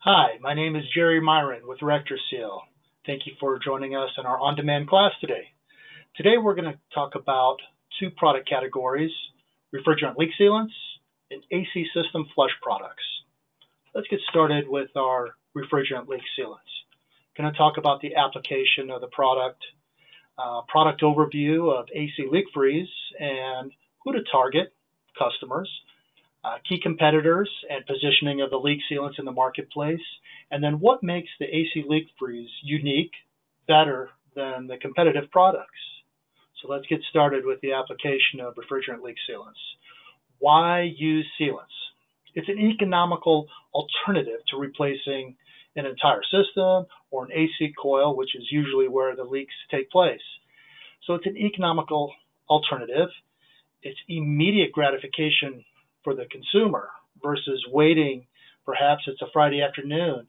Hi, my name is Jerry Myron with RectorSeal. Thank you for joining us in our on-demand class today. Today we're going to talk about two product categories, refrigerant leak sealants and AC system flush products. Let's get started with our refrigerant leak sealants. I'm going to talk about the application of the product, product overview of AC leak freeze and who to target, customers, key competitors and positioning of the leak sealants in the marketplace, and then what makes the AC leak freeze unique, better than the competitive products. So let's get started with the application of refrigerant leak sealants. Why use sealants? It's an economical alternative to replacing an entire system or an AC coil, which is usually where the leaks take place. So it's an economical alternative. It's immediate gratification for the consumer versus waiting. Perhaps it's a Friday afternoon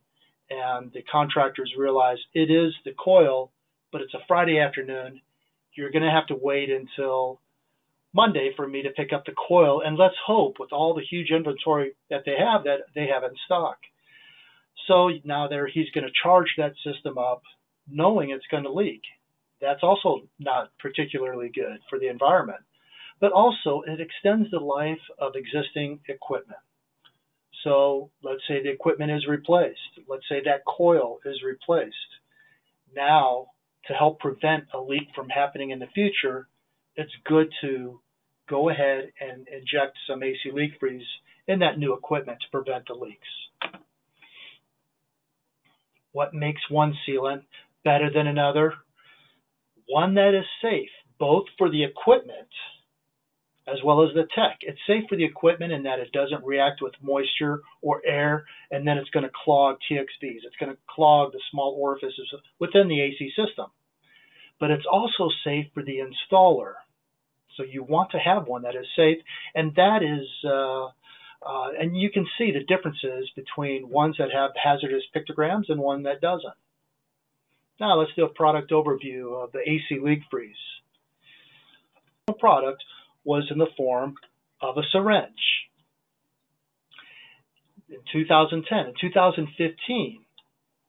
and the contractors realize it is the coil, but it's a Friday afternoon. You're going to have to wait until Monday for me to pick up the coil, and let's hope with all the huge inventory that they have in stock. So now he's going to charge that system up knowing it's going to leak. That's also not particularly good for the environment. But also it extends the life of existing equipment. So let's say the equipment is replaced. Let's say that coil is replaced. Now, to help prevent a leak from happening in the future, it's good to go ahead and inject some AC leak freeze in that new equipment to prevent the leaks. What makes one sealant better than another? One that is safe, both for the equipment as well as the tech. It's safe for the equipment in that it doesn't react with moisture or air, and then it's going to clog TXVs. It's going to clog the small orifices within the AC system. But it's also safe for the installer. So you want to have one that is safe, and that is, and you can see the differences between ones that have hazardous pictograms and one that doesn't. Now let's do a product overview of the AC leak freeze. The product was in the form of a syringe. In 2010 and 2015,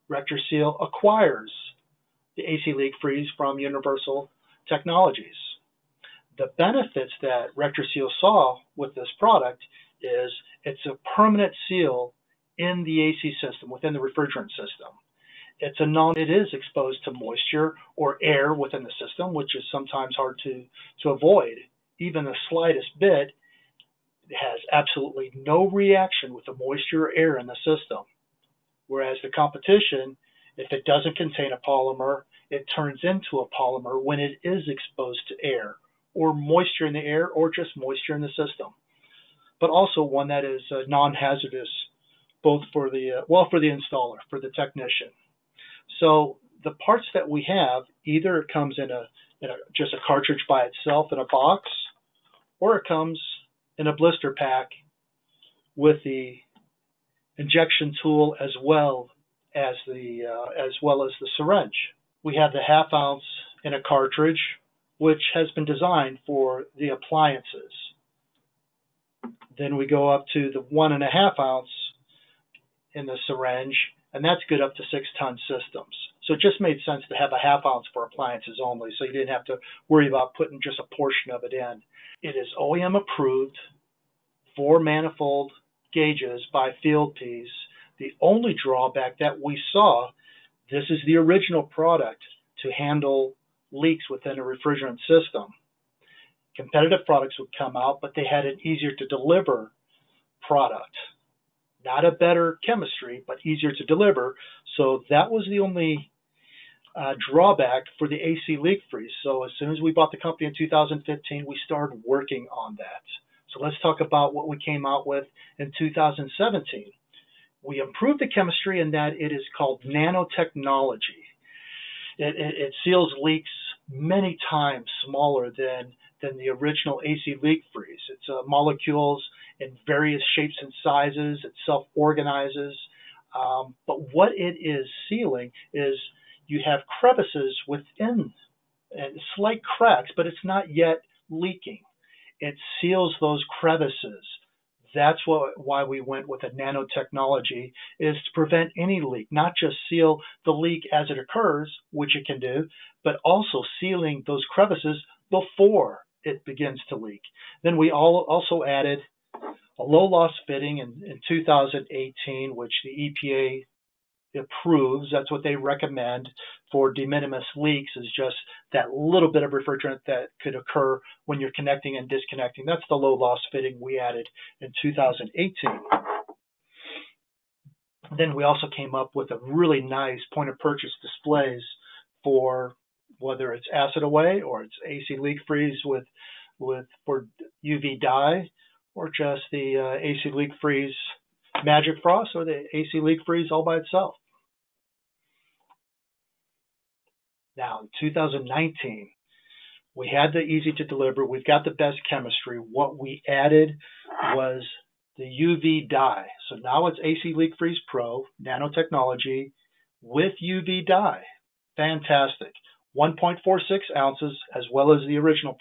RectorSeal acquires the AC leak freeze from Universal Technologies. The benefits that RectorSeal saw with this product is it's a permanent seal in the AC system, within the refrigerant system. It is exposed to moisture or air within the system, which is sometimes hard to avoid. Even the slightest bit has absolutely no reaction with the moisture or air in the system. Whereas the competition, if it doesn't contain a polymer, it turns into a polymer when it is exposed to air or moisture in the air or just moisture in the system. But also one that is non-hazardous, both for the installer, for the technician. So the parts that we have, either it comes in just a cartridge by itself in a box, or it comes in a blister pack with the injection tool as well as the syringe. We have the ½ ounce in a cartridge, which has been designed for the appliances. Then we go up to the 1½ ounce in the syringe, and that's good up to 6-ton systems. So it just made sense to have a ½ ounce for appliances only, so you didn't have to worry about putting just a portion of it in. It is OEM approved for manifold gauges by Field Ps. The only drawback that we saw, this is the original product to handle leaks within a refrigerant system. Competitive products would come out, but they had an easier to deliver product. Not a better chemistry, but easier to deliver. So that was the only drawback for the AC leak freeze. So as soon as we bought the company in 2015, we started working on that. So let's talk about what we came out with in 2017. We improved the chemistry in that it is called nanotechnology. It seals leaks many times smaller than the original AC leak freeze. It's molecules in various shapes and sizes. It self-organizes. But what it is sealing is you have crevices within and slight cracks, but it's not yet leaking. It seals those crevices That's why we went with a nanotechnology, is to prevent any leak, not just seal the leak as it occurs, which it can do, but also sealing those crevices before it begins to leak. Then we also added a low loss fitting in 2018, which the EPA approves. That's what they recommend for de minimis leaks, is just that little bit of refrigerant that could occur when you're connecting and disconnecting. That's the low loss fitting we added in 2018. Then we also came up with a really nice point of purchase displays for whether it's acid away or it's AC leak freeze for UV dye, or just the AC leak freeze Magic Frost, or the AC leak freeze all by itself. Now, in 2019, we had the easy to deliver. We've got the best chemistry. What we added was the UV dye. So now it's AC Leak Freeze Pro nanotechnology with UV dye. Fantastic. 1.46 ounces, as well as the original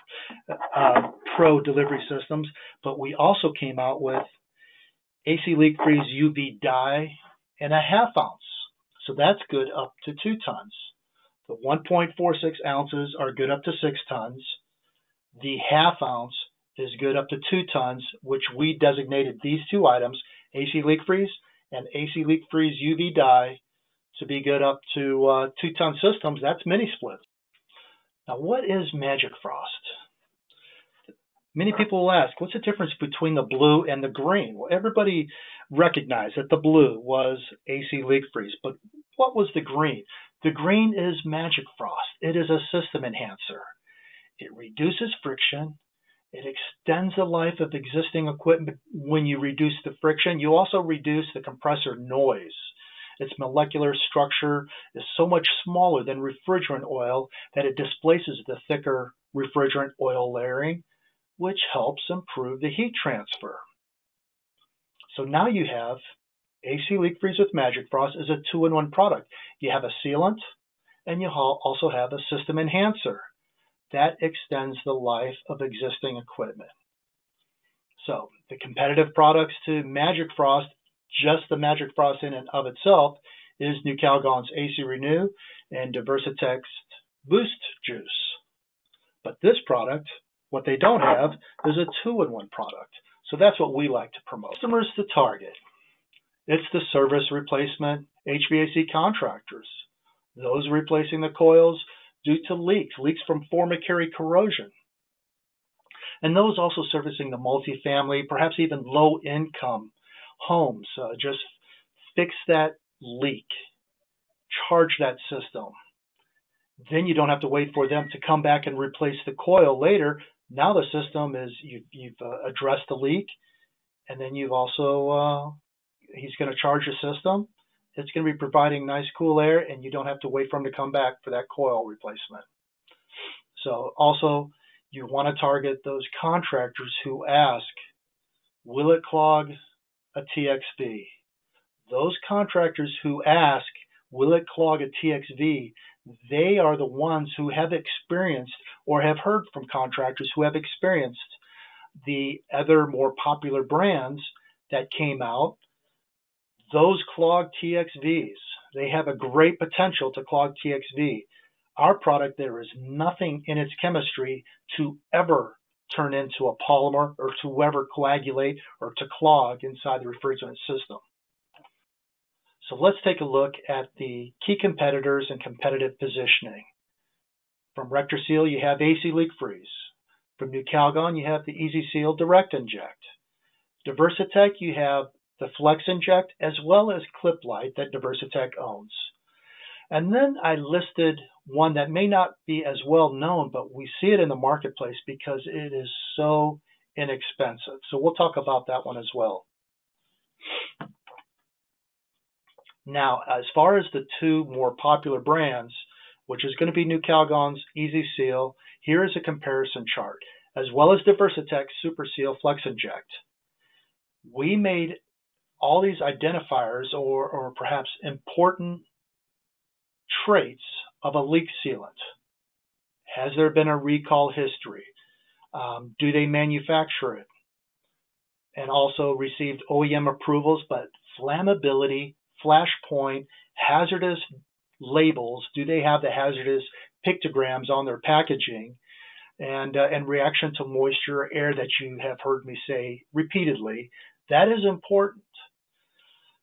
Pro delivery systems. But we also came out with AC Leak Freeze UV dye in a ½ ounce. So that's good up to 2 tons. The 1.46 ounces are good up to 6 tons. The ½ ounce is good up to 2 tons, which we designated these two items, AC Leak Freeze and AC Leak Freeze UV dye, to be good up to 2-ton systems. That's mini splits. Now, what is Magic Frost? Many people will ask, what's the difference between the blue and the green? Well, everybody recognized that the blue was AC Leak Freeze, but what was the green? The green is Magic Frost. It is a system enhancer. It reduces friction. It extends the life of existing equipment. When you reduce the friction, you also reduce the compressor noise. Its molecular structure is so much smaller than refrigerant oil that it displaces the thicker refrigerant oil layering, which helps improve the heat transfer. So now you have AC Leak Freeze with Magic Frost is a 2-in-1 product. You have a sealant, and you also have a system enhancer. That extends the life of existing equipment. So the competitive products to Magic Frost, just the Magic Frost in and of itself, is New Calgon's AC Renew and Diversitec's Boost Juice. But this product, what they don't have, is a 2-in-1 product. So that's what we like to promote. Customers to target. It's the service replacement HVAC contractors, those replacing the coils due to leaks from formicary corrosion, and those also servicing the multifamily, perhaps even low-income homes. Just fix that leak, charge that system. Then you don't have to wait for them to come back and replace the coil later. Now the system is, you've addressed the leak, and then you've also, he's going to charge the system. It's going to be providing nice cool air, and you don't have to wait for him to come back for that coil replacement. So also, you want to target those contractors who ask, will it clog a TXV? Those contractors who ask, will it clog a TXV? They are the ones who have experienced or have heard from contractors who have experienced the other more popular brands that came out. Those clog TXVs, they have a great potential to clog TXV. Our product, there is nothing in its chemistry to ever turn into a polymer or to ever coagulate or to clog inside the refrigerant system. So let's take a look at the key competitors and competitive positioning. From RectorSeal, you have AC Leak Freeze. From New Calgon, you have the Easy Seal Direct Inject. Diversitec, you have the Flex Inject, as well as Clip Light that Diversitec owns. And then I listed one that may not be as well known, but we see it in the marketplace because it is so inexpensive. So we'll talk about that one as well. Now, as far as the two more popular brands, which is going to be New Calgon's Easy Seal, here is a comparison chart, as well as Diversitec's Super Seal Flex Inject. We made all these identifiers or perhaps important traits of a leak sealant. Has there been a recall history? Do they manufacture it? and also received OEM approvals, but flammability, flash point, hazardous labels, do they have the hazardous pictograms on their packaging, and reaction to moisture or air that you have heard me say repeatedly, that is important.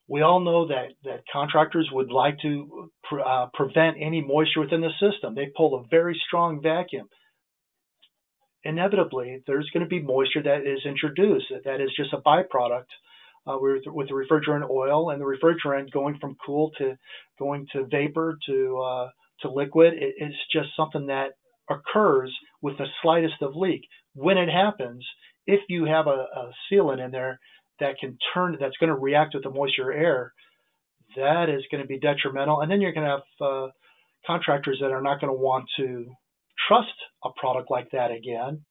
We all know that contractors would like to prevent any moisture within the system. They pull a very strong vacuum. Inevitably, there's going to be moisture that is introduced. That is just a byproduct with the refrigerant oil, and the refrigerant going from cool to going to vapor to liquid. It's just something that occurs with the slightest of leak. When it happens, if you have a sealant in there that's going to react with the moisture air, that is going to be detrimental. And then you're going to have contractors that are not going to want to trust a product like that again.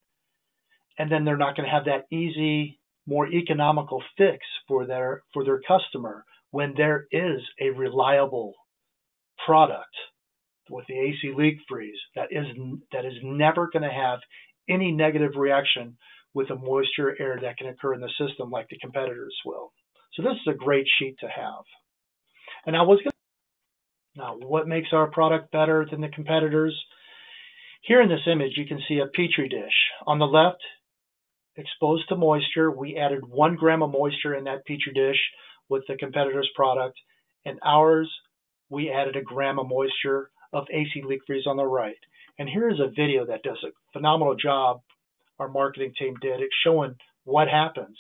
And then they're not going to have that easy, more economical fix for their customer when there is a reliable product with the AC leak freeze that is never going to have any negative reaction with the moisture air that can occur in the system like the competitors will. So this is a great sheet to have. And now what makes our product better than the competitors? Here in this image, you can see a petri dish. On the left, exposed to moisture, we added 1 gram of moisture in that petri dish with the competitor's product. And ours, we added 1 gram of moisture of AC leak freeze on the right. And here is a video that does a phenomenal job our marketing team did. It's showing what happens.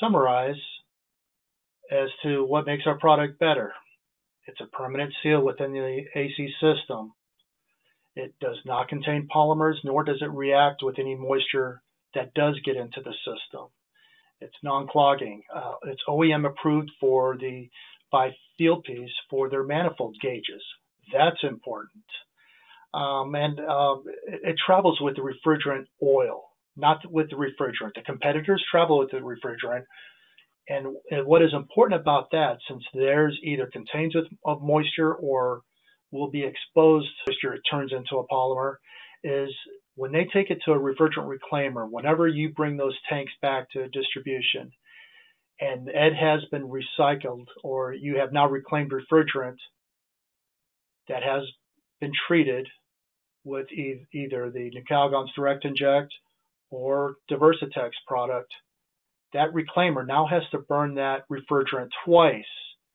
Summarize as to what makes our product better. It's a permanent seal within the AC system. It does not contain polymers, nor does it react with any moisture that does get into the system. It's non-clogging. It's OEM approved by Fieldpiece for their manifold gauges. That's important. It travels with the refrigerant oil, not with the refrigerant. The competitors travel with the refrigerant. And what is important about that, since theirs either contains of moisture or will be exposed to moisture, it turns into a polymer, is when they take it to a refrigerant reclaimer, whenever you bring those tanks back to distribution, and it has been recycled, or you have now reclaimed refrigerant that has been treated with either the Calgon's Direct Inject or Diversitex product, that reclaimer now has to burn that refrigerant twice,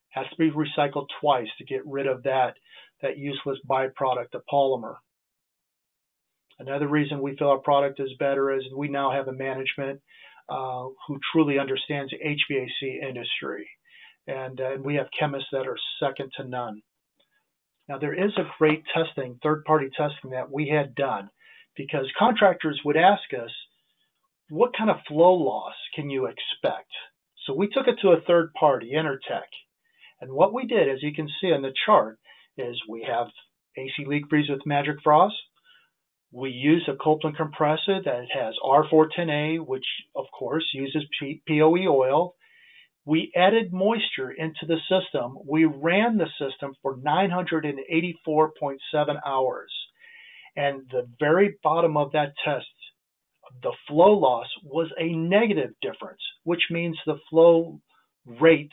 has to be recycled twice to get rid of that useless byproduct, the polymer. Another reason we feel our product is better is we now have a management who truly understands the HVAC industry. And we have chemists that are second to none. Now, there is a great testing, third-party testing that we had done, because contractors would ask us, what kind of flow loss can you expect? So we took it to a third party, Intertech. And what we did, as you can see on the chart, is we have AC leak freeze with Magic Frost. We use a Copeland compressor that has R410A, which of course uses POE oil. We added moisture into the system. We ran the system for 984.7 hours. And the very bottom of that test, the flow loss was a negative difference, which means the flow rate,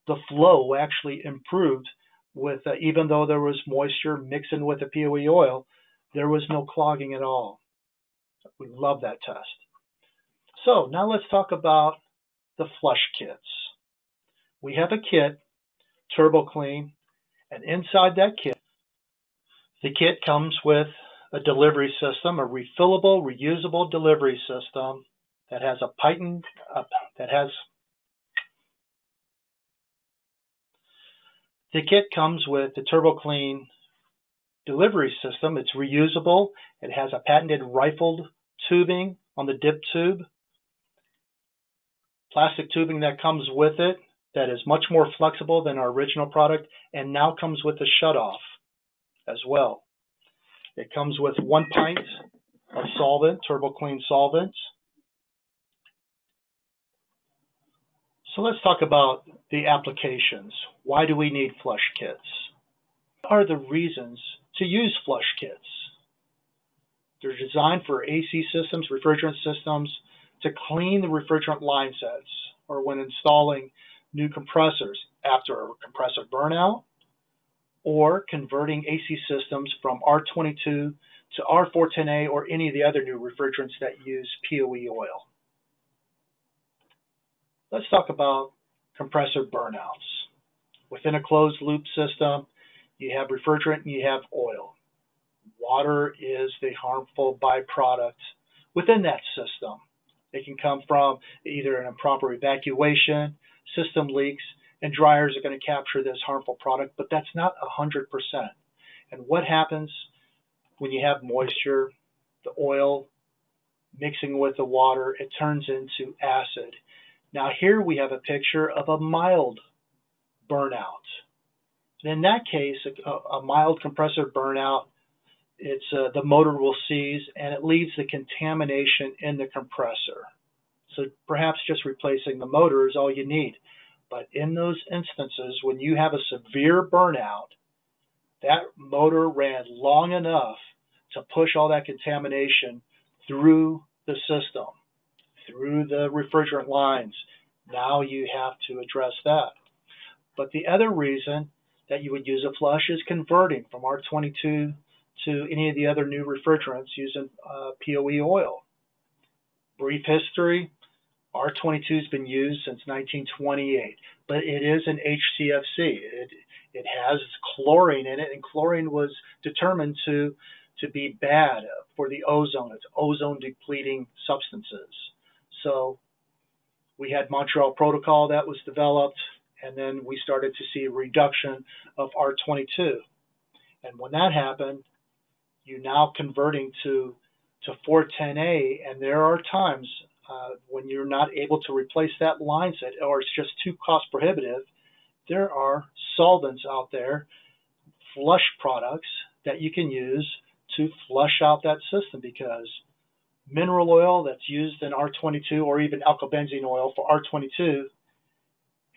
the flow actually improved with, even though there was moisture mixing with the POE oil, there was no clogging at all. We love that test. So now let's talk about the flush kits. We have a kit, Turbo Clean, and inside that kit, the kit comes with a delivery system, a refillable, reusable delivery system that has a patent, the kit comes with the TurboClean delivery system. It's reusable. It has a patented rifled tubing on the dip tube, plastic tubing that comes with it that is much more flexible than our original product, and now comes with a shutoff as well. It comes with 1 pint of solvent, TurboClean solvent. So let's talk about the applications. Why do we need flush kits? What are the reasons to use flush kits? They're designed for AC systems, refrigerant systems, to clean the refrigerant line sets, or when installing new compressors after a compressor burnout, or converting AC systems from R22 to R410A or any of the other new refrigerants that use POE oil. Let's talk about compressor burnouts. Within a closed loop system, you have refrigerant and you have oil. Water is the harmful byproduct within that system. It can come from either an improper evacuation, system leaks, and dryers are going to capture this harmful product, but that's not 100%. And what happens when you have moisture, the oil mixing with the water, it turns into acid. Now here we have a picture of a mild burnout. In that case, a mild compressor burnout, it's the motor will seize and it leaves the contamination in the compressor. So perhaps just replacing the motor is all you need. But in those instances, when you have a severe burnout, that motor ran long enough to push all that contamination through the system, through the refrigerant lines. Now you have to address that. But the other reason that you would use a flush is converting from R22 to any of the other new refrigerants using POE oil. Brief history, R22 has been used since 1928, but it is an HCFC. It has chlorine in it, and chlorine was determined to be bad for the ozone. It's ozone depleting substances. So we had Montreal Protocol that was developed, and then we started to see a reduction of R22. And when that happened, you're now converting to 410A, and there are times when you're not able to replace that line set, or it's just too cost prohibitive. There are solvents out there, flush products that you can use to flush out that system, because mineral oil that's used in R22, or even alkylbenzene oil for R22,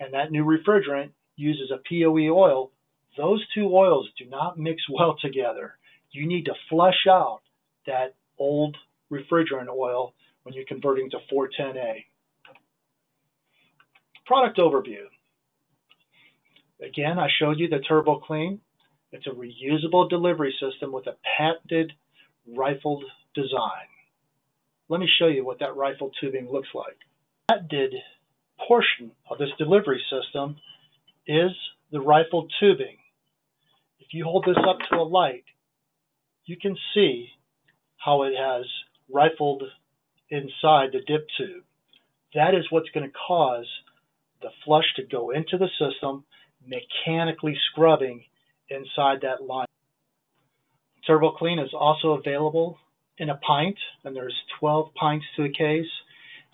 and that new refrigerant uses a POE oil, those two oils do not mix well together. You need to flush out that old refrigerant oil when you're converting to 410A. Product overview. Again, I showed you the TurboClean. It's a reusable delivery system with a patented rifled design. Let me show you what that rifled tubing looks like. The patented portion of this delivery system is the rifled tubing. If you hold this up to a light, you can see how it has rifled inside the dip tube. That is what's going to cause the flush to go into the system, mechanically scrubbing inside that line. TurboClean is also available in a pint, and there's 12 pints to a case.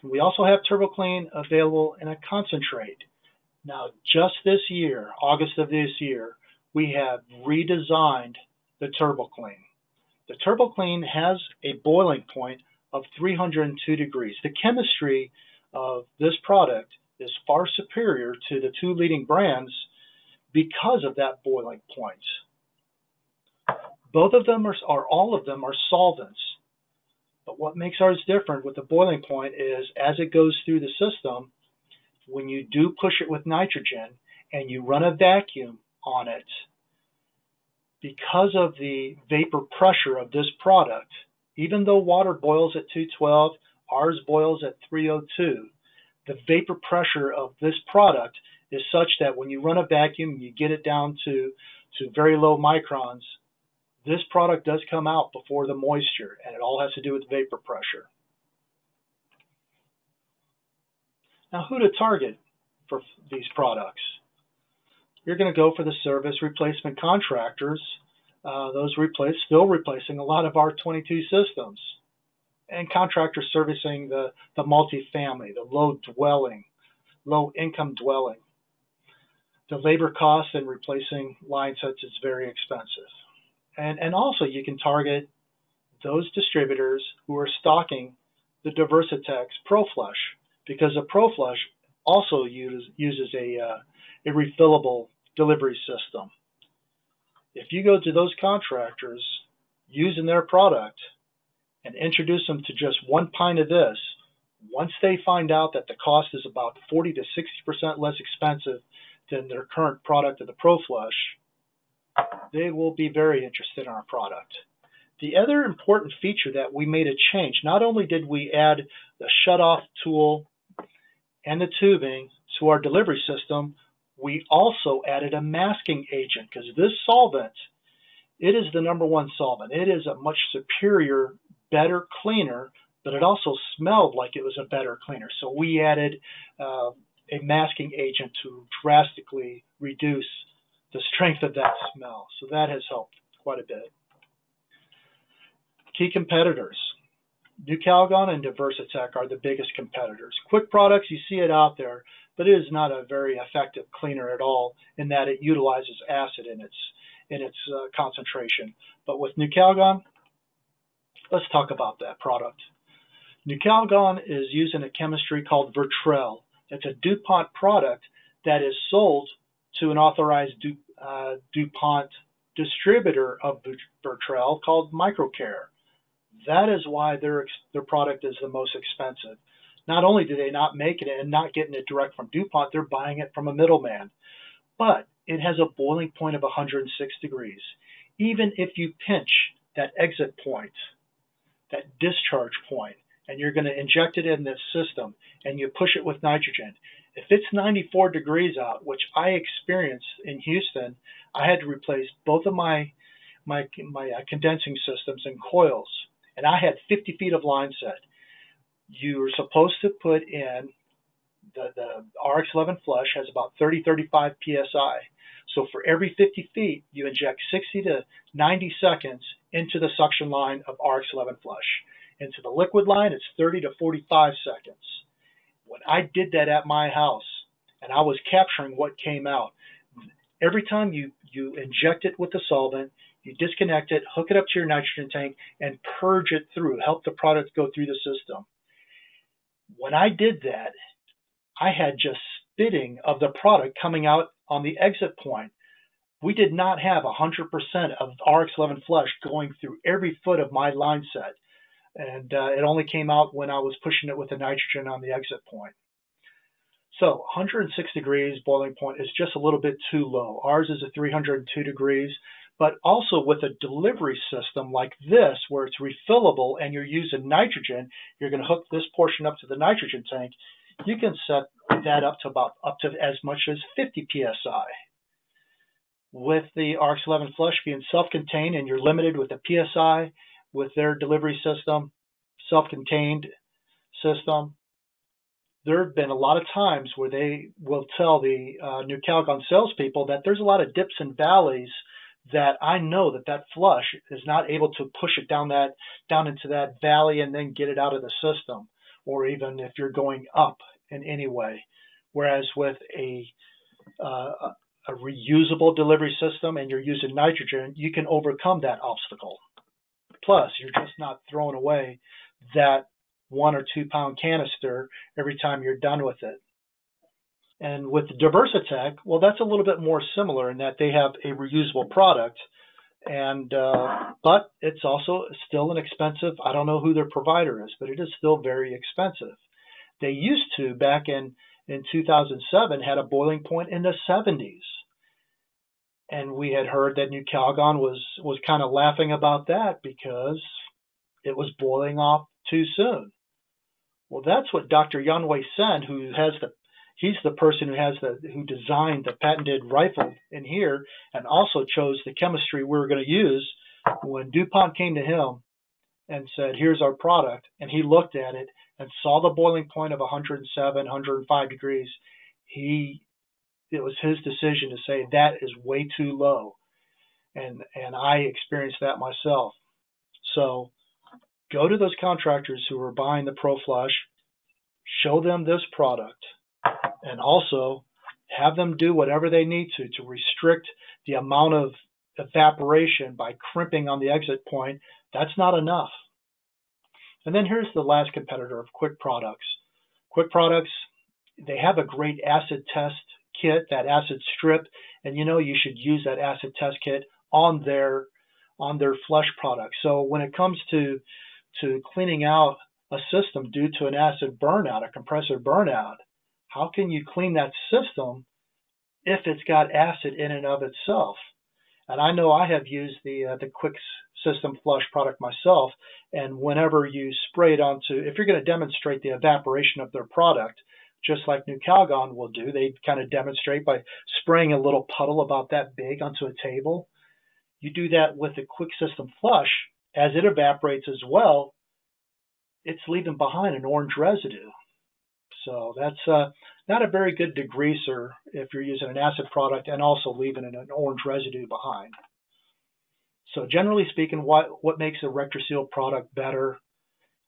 And we also have TurboClean available in a concentrate. Now, just this year, August of this year, we have redesigned the TurboClean. The TurboClean has a boiling point of 302 degrees. The chemistry of this product is far superior to the two leading brands because of that boiling point. Both of them are all of them are solvents. But what makes ours different with the boiling point is as it goes through the system, when you do push it with nitrogen and you run a vacuum on it, because of the vapor pressure of this product, even though water boils at 212, ours boils at 302, the vapor pressure of this product is such that when you run a vacuum and you get it down to very low microns, This product does come out before the moisture, and it all has to do with vapor pressure. Now, who to target for these products? You're going to go for the service replacement contractors. Those still replacing a lot of R22 systems, and contractors servicing the multifamily, the low income dwelling. The labor cost in replacing line sets is very expensive. And also you can target those distributors who are stocking the Diversitex ProFlush, because a ProFlush also uses a refillable delivery system. If you go to those contractors using their product and introduce them to just 1 pint of this, once they find out that the cost is about 40 to 60% less expensive than their current product of the ProFlush, they will be very interested in our product. The other important feature that we made a change, not only did we add the shutoff tool and the tubing to our delivery system, we also added a masking agent, because this solvent, it is the #1 solvent. It is a much superior, better cleaner, but it also smelled like it was a better cleaner. So we added a masking agent to drastically reduce the strength of that smell. So that has helped quite a bit. Key competitors. New Calgon and Diversitec are the biggest competitors. Quick Products, you see it out there, but it is not a very effective cleaner at all, in that it utilizes acid in its concentration. But with New Calgon, let's talk about that product. New Calgon is using a chemistry called Vertrel. It's a DuPont product that is sold to an authorized DuPont distributor of Vertrel called Microcare. That is why their product is the most expensive. Not only do they not make it and not getting it direct from DuPont, they're buying it from a middleman. But it has a boiling point of 106 degrees. Even if you pinch that exit point, that discharge point, and you're going to inject it in this system, and you push it with nitrogen, if it's 94 degrees out, which I experienced in Houston, I had to replace both of my condensing systems and coils, and I had 50 feet of line set. You were supposed to put in the RX-11 flush has about 30-35 psi. So for every 50 feet, you inject 60 to 90 seconds into the suction line of RX-11 flush. Into the liquid line, it's 30 to 45 seconds. When I did that at my house, and I was capturing what came out, every time you inject it with the solvent, you disconnect it, hook it up to your nitrogen tank, and purge it through, help the product go through the system. When I did that, I had just spitting of the product coming out on the exit point. We did not have 100% of RX-11 flush going through every foot of my line set. And it only came out when I was pushing it with the nitrogen on the exit point. So 106 degrees boiling point is just a little bit too low. Ours is at 302 degrees, but also with a delivery system like this, where it's refillable and you're using nitrogen, you're going to hook this portion up to the nitrogen tank. You can set that up to as much as 50 psi. With the RX-11 flush being self-contained, and you're limited with the psi with their delivery system, self-contained system, there have been a lot of times where they will tell the New Calgon salespeople that there's a lot of dips and valleys that I know that flush is not able to push it down into that valley and then get it out of the system, or even if you're going up in any way. Whereas with a reusable delivery system and you're using nitrogen, you can overcome that obstacle. Plus, you're just not throwing away that 1 or 2 pound canister every time you're done with it. And with Diversitec, well, that's a little bit more similar in that they have a reusable product, and but it's also still an expensive. I don't know who their provider is, but it is still very expensive. They used to, back in 2007, had a boiling point in the 70s. And we had heard that New Calgon was kind of laughing about that because it was boiling off too soon. Well, that's what Dr. Yanwei Sen, he's the person who designed the patented rifle in here, and also chose the chemistry we were going to use When DuPont came to him and said, here's our product, and he looked at it and saw the boiling point of 107, 105 degrees, it was his decision to say that is way too low. And I experienced that myself. So go to those contractors who are buying the ProFlush, show them this product, and also have them do whatever they need to restrict the amount of evaporation by crimping on the exit point. That's not enough. And then here's the last competitor of Quick Products. Quick Products, they have a great acid test kit, that acid strip, and you should use that acid test kit on their flush product. So when it comes to cleaning out a system due to an acid burnout, a compressor burnout, how can you clean that system if it's got acid in and of itself? And I know I have used the Quick System Flush product myself, and whenever you spray it onto, if you're going to demonstrate the evaporation of their product, just like New Calgon will do, they kind of demonstrate by spraying a little puddle about that big onto a table. You do that with the Quick System Flush, as it evaporates as well, it's leaving behind an orange residue. So that's not a very good degreaser if you're using an acid product and also leaving an orange residue behind. So generally speaking, what makes a RectorSeal product better?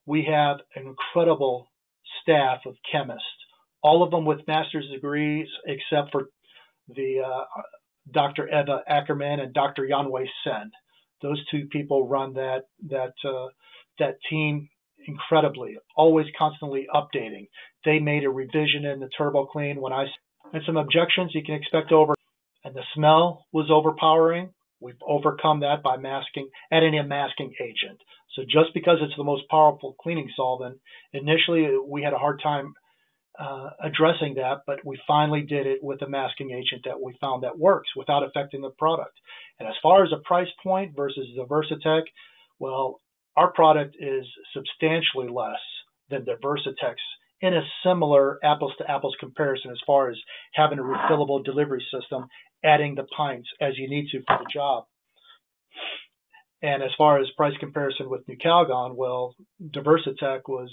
We have an incredible staff of chemists, all of them with master's degrees except for the Dr. Eva Ackerman and Dr. Yanwei Sen. Those two people run that team incredibly, always constantly updating. They made a revision in the Turbo Clean and some objections you can expect over, and the smell was overpowering. We've overcome that by adding a masking agent. So just because it's the most powerful cleaning solvent, initially we had a hard time addressing that, but we finally did it with a masking agent that we found that works without affecting the product. And as far as a price point versus the Versatech, well, our product is substantially less than the Versatech's in a similar apples-to-apples comparison as far as having a refillable delivery system, adding the pints as you need to for the job. And as far as price comparison with New Calgon, well, the Versatech was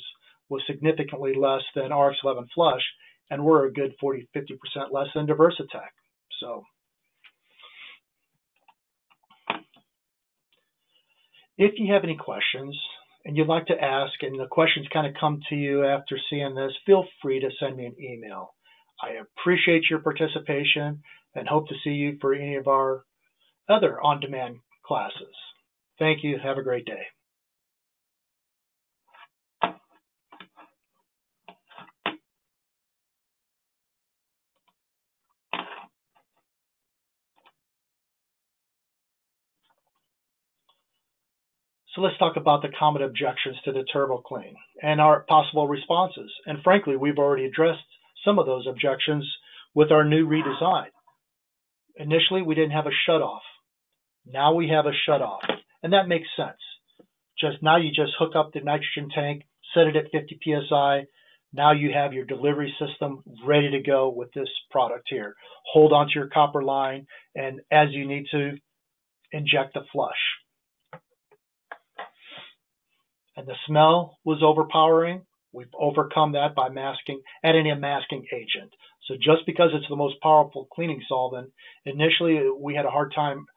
significantly less than RX-11 Flush, and we're a good 40-50% less than the Versatech. So if you have any questions and you'd like to ask, and the questions kind of come to you after seeing this, feel free to send me an email. I appreciate your participation and hope to see you for any of our other on-demand classes. Thank you. Have a great day. So let's talk about the common objections to the Turbo Clean and our possible responses. And frankly, we've already addressed some of those objections with our new redesign. Initially, we didn't have a shutoff. Now we have a shutoff, and that makes sense. Now you just hook up the nitrogen tank, set it at 50 psi. Now you have your delivery system ready to go with this product here. Hold onto your copper line, and as you need to, inject the flush. And the smell was overpowering. We've overcome that by adding a masking agent. So just because it's the most powerful cleaning solvent, initially we had a hard time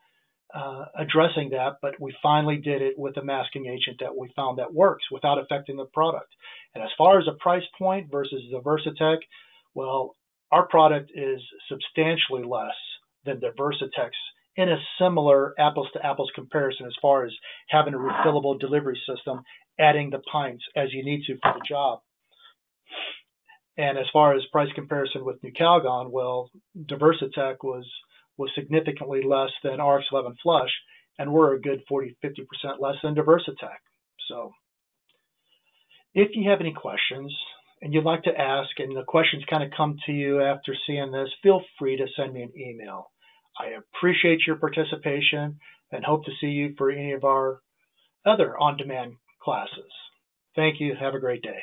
addressing that, but we finally did it with a masking agent that we found that works without affecting the product. And as far as a price point versus the Versatech, well, our product is substantially less than the Versatech's in a similar apples-to-apples comparison as far as having a refillable delivery system, adding the pints as you need to for the job. And as far as price comparison with New Calgon, well, the Versatech was significantly less than RX-11 Flush, and we're a good 40-50% less than the Versatech. So if you have any questions and you'd like to ask, and the questions kind of come to you after seeing this, feel free to send me an email. I appreciate your participation and hope to see you for any of our other on-demand classes. Thank you. Have a great day.